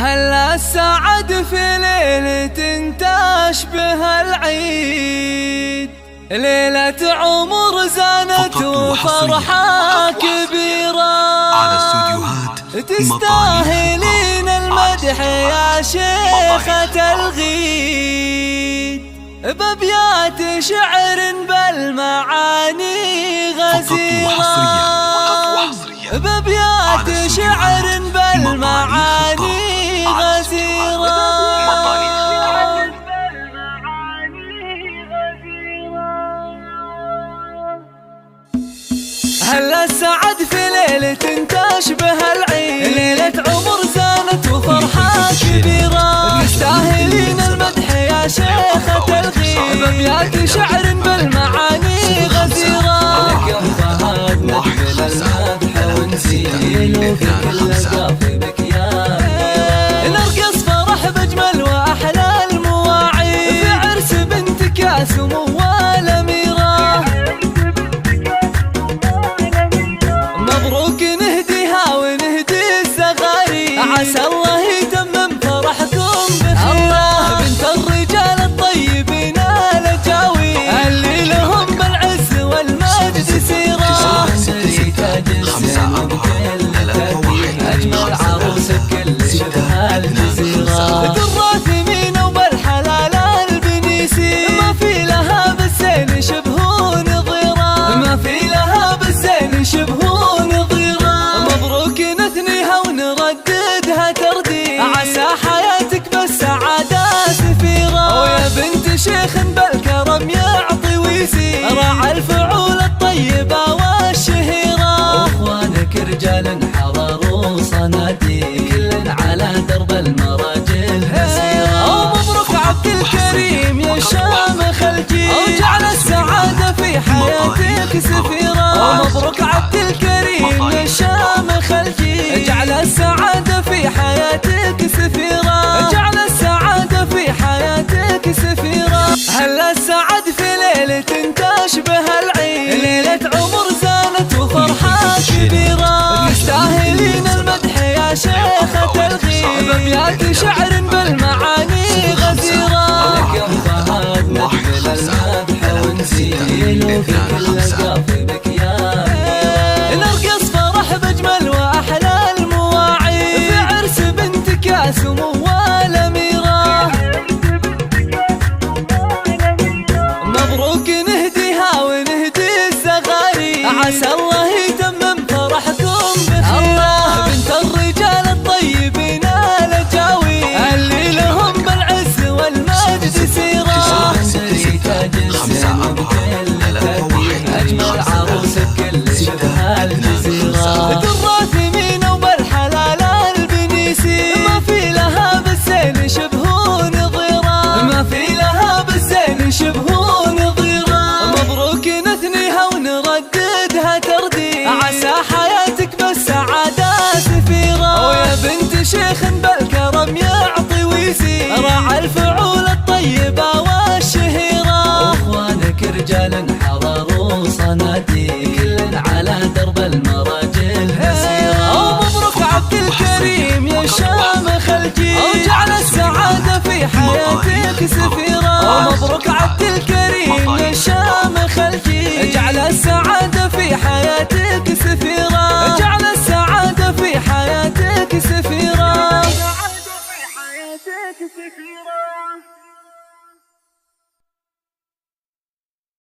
هلا السعد في ليلة تشبه العيد، ليلة عمر زانت وفرحة كبيرة، تستاهلين المدح يا شيخة الغيد، بأبيات شعر بالمعاني غزيرة، بأبيات شعر بالمعاني غزيرة. هلا السعد في ليلة تشبه العيد، ليلة عمر زانت وفرحة كبيرة، تستاهلين المدح يا شيخة الغيد، بأبيات شعر بالمعاني غزيرة، لك يا فهد نقبل المدح ونزيل في كل قافلك يا نرقص فرح بأجمل وأحلى المواعيد، في عرس بنتك يا سمو والأميرة، مبروك نهديها ونهدي الزغاري، عسى الله يتمم فرحكم بخير، بنت الرجال الطيبين الأجاوي، اللي لهم بالعز والمجد سيرة، سري تاج الزين وبكل تكريم، أجمل عروس بكل شبه الجزيرة، درة ثمينة وبالحلال البنيسي، ما في لها بالزين شبه نظيرة، ما في لها بالزين شبه عسى حياتك بالسعادة سفيرة، ويا بنت شيخ بالكرم يعطي ويزيد، راعى الفعول الطيبة والشهيرة، واخوانك رجال حضروا صناديق، كل على درب المراجل مسيرة، ومبروك عبد الكريم يا شامخ الجيل، وجعل السعادة في حياتك سفيرة، ومبروك عبد الكريم يا شامخ الجيل، جعل السعادة في حياتك سفيرة، جعل السعادة في حياتك سفيرة. هلا السعد في ليلة تشبه العيد، ليلة عمر زانت وفرحة كبيرة، تستاهلين المدح يا شيخة الغيد، بأبيات شعر بالمعاني غزيرة، لك يا فهد نقبل المدح ونزيل في كل قافلك يا نرقص فرح بأجمل وأحلى المواعيد، في عرس بنتك يا سمو والأميرة، مبروك نهديها ونهدي الزغاري، عسى الله يتمم فرحكم بخير، بنت الرجال الطيبين الأجاوي، اللي لهم بالعز والمجد سيرة، سري تاج الزين وبكل تكريم، أجمل عروس بكل شبه الجزيرة، درة ثمينة وبالحلال البنيسي، ما في لها بالزين شبه نظيرة، ما في لها بالزين شبه نظيرة، مبروك نثنيها ونرددها ترديد، عسى حياتك بالسعادة سفيرة، ويا بنت شيخ بالكرم يعطي ويزيد، راعى الفعول الطيبة والشهيرة، واخوانك رجال حضروا صناديق، كل على درب المراجل مسيرة، ومبروك عبد الكريم يا شامخ الجيل، وجعل السعادة في حياتك سفيرة، ومبروك عبد الكريم يا شامخ الجيل، جعل السعادة في حياتك سفيرة، جعل السعادة في حياتك سفيرة.